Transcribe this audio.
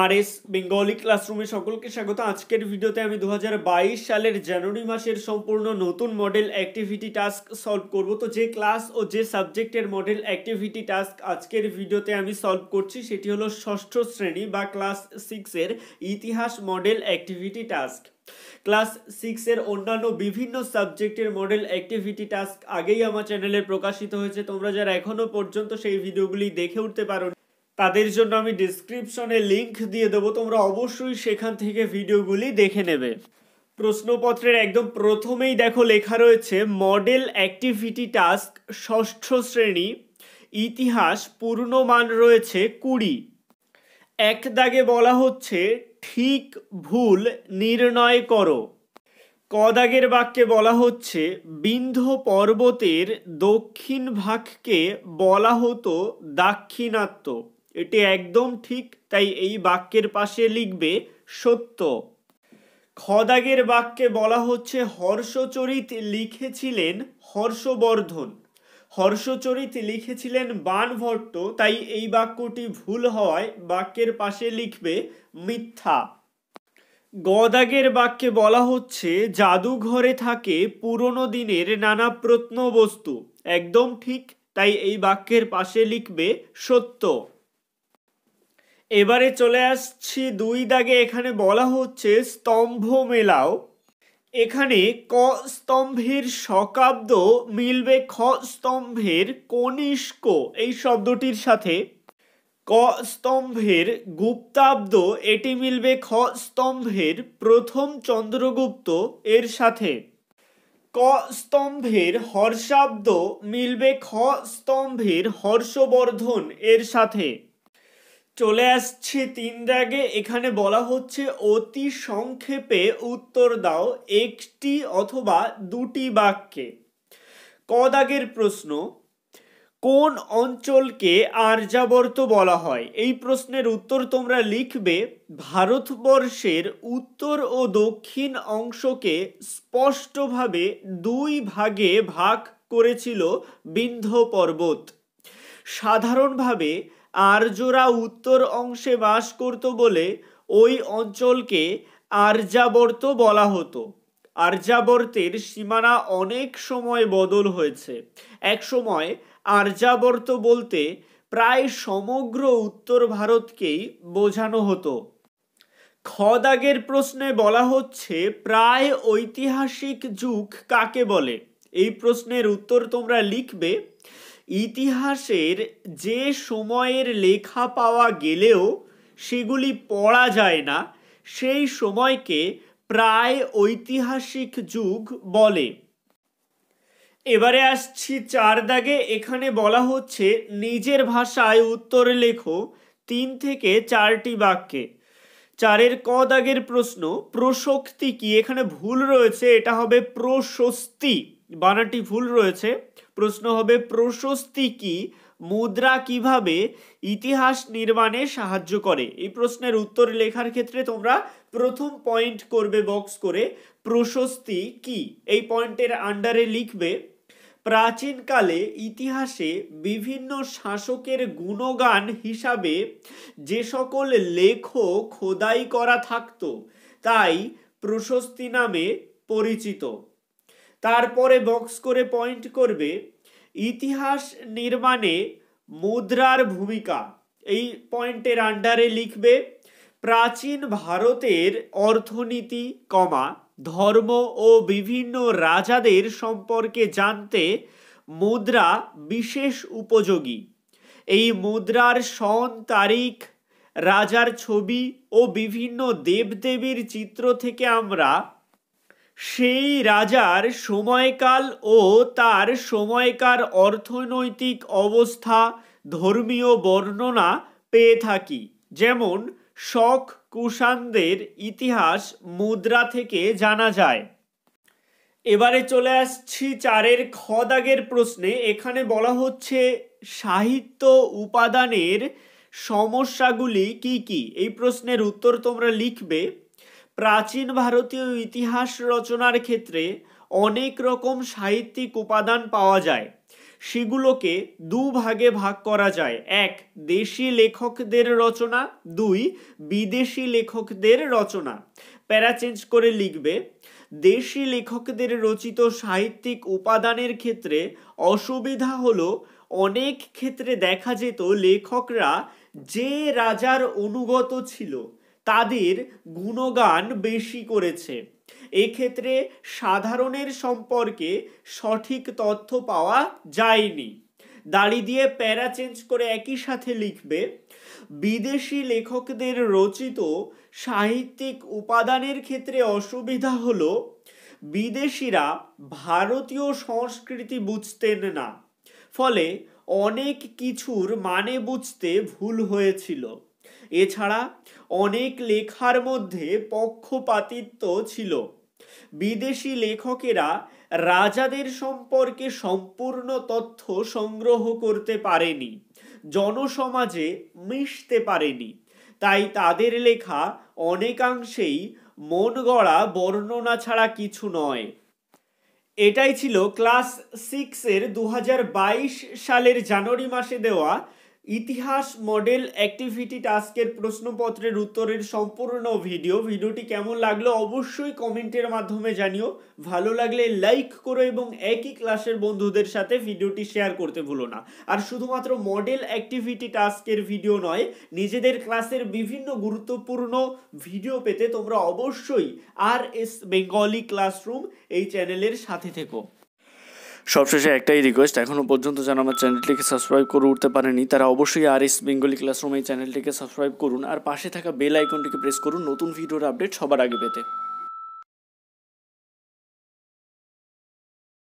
RS Bengali ক্লাসরুমে সকলকে স্বাগত। আজকের ভিডিওতে আমি 2022 সালের জানুয়ারি মাসের সম্পূর্ণ নতুন মডেল অ্যাক্টিভিটি টাস্ক সলভ করব। তো যে ক্লাস ও যে সাবজেক্টের মডেল অ্যাক্টিভিটি টাস্ক আজকের ভিডিওতে আমি সলভ করছি সেটি হলো ষষ্ঠ শ্রেণী বা ক্লাস 6 এর ইতিহাস মডেল অ্যাক্টিভিটি টাস্ক। ক্লাস 6 এর অন্যান্য বিভিন্ন সাবজেক্টের মডেল অ্যাক্টিভিটি টাস্ক আগেই আমার চ্যানেলে প্রকাশিত হয়েছে। তোমরা যারা এখনো পর্যন্ত সেই ভিডিওগুলি দেখে উঠতে পারো তাদের জন্য আমি ডিসক্রিপশনে লিংক দিয়ে দেবো, তোমরা অবশ্যই সেখান থেকে ভিডিওগুলি দেখে নেবে। প্রশ্নপত্রের একদম প্রথমেই দেখো লেখা রয়েছে মডেল অ্যাক্টিভিটি টাস্ক ষষ্ঠ শ্রেণী ইতিহাস, পূর্ণমান রয়েছে 20। এক দাগে বলা হচ্ছে ঠিক ভুল নির্ণয় করো। ক দাগের বাক্যে বলা হচ্ছে বিন্ধ্য পর্বতের দক্ষিণ ভাগকে বলা হতো দাক্ষিণাত্য। এটি একদম ঠিক, তাই এই বাক্যের পাশে লিখবে সত্য। খ দাগের বাক্যে বলা হচ্ছে হর্ষচরিত লিখেছিলেন হর্ষবর্ধন। হর্ষচরিত লিখেছিলেন বাণভট্ট, তাই এই বাক্যটি ভুল হওয়ায় বাক্যের পাশে লিখবে মিথ্যা। গ দাগের বাক্যে বলা হচ্ছে জাদুঘরে থাকে পুরনো দিনের নানা প্রত্নবস্তু। একদম ঠিক, তাই এই বাক্যের পাশে লিখবে সত্য। এবারে চলে আসছি 2 দাগে। এখানে বলা হচ্ছে স্তম্ভ মেলাও। এখানে ক স্তম্ভের শকাব্দ মিলবে খ স্তম্ভের কনিষ্ক এই শব্দটির সাথে। ক স্তম্ভের গুপ্তাব্দ এটি মিলবে খ স্তম্ভের প্রথম চন্দ্রগুপ্ত এর সাথে। ক স্তম্ভের হর্ষাব্দ মিলবে খ স্তম্ভের হর্ষবর্ধন এর সাথে। চলে আসছে 3 দাগে। এখানে বলা হচ্ছে অতি সংক্ষেপে উত্তর দাও একটি অথবা দুটি বাক্যে। ক দাগের প্রশ্ন, কোন অঞ্চলকে আর্যাবর্ত বলা হয়? এই প্রশ্নের উত্তর তোমরা লিখবে ভারতবর্ষের উত্তর ও দক্ষিণ অংশকে স্পষ্টভাবে 2 ভাগে ভাগ করেছিল বিন্ধ্য পর্বত। সাধারণভাবে আর্যরা উত্তর অংশে বাস করত বলে ওই অঞ্চলকে আর্যাবর্ত বলা হতো। আর্যাবর্তের সীমানা অনেক সময় বদল হয়েছে। এক সময় আর্যাবর্ত বলতে প্রায় সমগ্র উত্তর ভারতকেই বোঝানো হতো। খ দাগের প্রশ্নে বলা হচ্ছে প্রায় ঐতিহাসিক যুগ কাকে বলে? এই প্রশ্নের উত্তর তোমরা লিখবে ইতিহাসের যে সময়ের লেখা পাওয়া গেলেও সেগুলি পড়া যায় না সেই সময়কে প্রায় ঐতিহাসিক যুগ বলে। এবারে আসছি 4 দাগে। এখানে বলা হচ্ছে নিজের ভাষায় উত্তর লেখো 3 থেকে 4টি বাক্যে। 4 ক দাগের প্রশ্ন প্রশস্তি কি? এখানে ভুল রয়েছে, এটা হবে প্রশস্তি, বানানটি ভুল রয়েছে। প্রশ্ন হবে প্রশস্তি কি? মুদ্রা কিভাবে ইতিহাস নির্মাণে সাহায্য করে? এই প্রশ্নের উত্তর লেখার ক্ষেত্রে তোমরা প্রথম পয়েন্ট করবে বক্স করে প্রশস্তি কি, এই পয়েন্টের আন্ডারে লিখবে প্রাচীনকালে ইতিহাসে বিভিন্ন শাসকের গুণগান হিসাবে যে সকল লেখ খোদাই করা থাকতো তাই প্রশস্তি নামে পরিচিত। তারপরে বক্স করে পয়েন্ট করবে ইতিহাস নির্মাণে মুদ্রার ভূমিকা। এই পয়েন্টের আন্ডারে লিখবে প্রাচীন ভারতের অর্থনীতি, ধর্ম ও বিভিন্ন রাজাদের সম্পর্কে জানতে মুদ্রা বিশেষ উপযোগী। এই মুদ্রার সন, তারিখ, রাজার ছবি ও বিভিন্ন দেবদেবীর চিত্র থেকে আমরা সেই রাজার সময়কাল ও তার সময়কার অর্থনৈতিক অবস্থা, ধর্মীয় বর্ণনা পেয়ে থাকি। যেমন শক কুষাণদের ইতিহাস মুদ্রা থেকে জানা যায়। এবারে চলে আসছি 4 খ দাগের প্রশ্নে। এখানে বলা হচ্ছে সাহিত্য উপাদানের সমস্যাগুলি কি কি? এই প্রশ্নের উত্তর তোমরা লিখবে প্রাচীন ভারতীয় ইতিহাস রচনার ক্ষেত্রে অনেক রকম সাহিত্যিক উপাদান পাওয়া যায়। সেগুলোকে দুভাগে ভাগ করা যায়। এক, দেশি লেখকদের রচনা। দুই, বিদেশি লেখকদের রচনা। প্যারা চেঞ্জ করে লিখবে, দেশি লেখকদের রচিত সাহিত্যিক উপাদানের ক্ষেত্রে অসুবিধা হলো অনেক ক্ষেত্রে দেখা যেত লেখকরা যে রাজার অনুগত ছিল তাদের গুণগান বেশি করেছে। এক্ষেত্রে সাধারণের সম্পর্কে সঠিক তথ্য পাওয়া যায়নি। দাড়ি দিয়ে প্যারা চেঞ্জ করে একই সাথে লিখবে, বিদেশি লেখকদের রচিত সাহিত্যিক উপাদানের ক্ষেত্রে অসুবিধা হলো বিদেশিরা ভারতীয় সংস্কৃতি বুঝতেন না, ফলে অনেক কিছুর মানে বুঝতে ভুল হয়েছিল। এছাড়া অনেক লেখার মধ্যে পক্ষপাতিত্ব ছিল। বিদেশি লেখকেরা রাজাদের সম্পর্কে সম্পূর্ণ তথ্য সংগ্রহ করতে পারেনি, জনসমাজে মিশতে পারেনি, তাই তাদের লেখা অনেকাংশেই মন গড়া বর্ণনা ছাড়া কিছু নয়। এটাই ছিল ক্লাস 6-এর 2022 সালের জানুয়ারি মাসে দেওয়া ইতিহাস মডেল অ্যাক্টিভিটি টাস্কের প্রশ্নপত্রের উত্তরের সম্পূর্ণ ভিডিওটি কেমন লাগলো অবশ্যই কমেন্টের মাধ্যমে জানিও। ভালো লাগলে লাইক করো এবং একই ক্লাসের বন্ধুদের সাথে ভিডিওটি শেয়ার করতে ভুলো না। আর শুধুমাত্র মডেল অ্যাক্টিভিটি টাস্কের ভিডিও নয়, নিজেদের ক্লাসের বিভিন্ন গুরুত্বপূর্ণ ভিডিও পেতে তোমরা অবশ্যই RS বেঙ্গলি ক্লাসরুম এই চ্যানেলের সাথে থেকো। সবশেষে একটাই রিকোয়েস্ট, এখনও পর্যন্ত যারা আমার চ্যানেলটিকে সাবস্ক্রাইব করে উঠতে পারেনি তারা অবশ্যই RS বেঙ্গলি ক্লাসরুম এই চ্যানেলটিকে সাবস্ক্রাইব করুন আর পাশে থাকা বেল আইকনটিকে প্রেস করুন নতুন ভিডিওর আপডেট সবার আগে পেতে।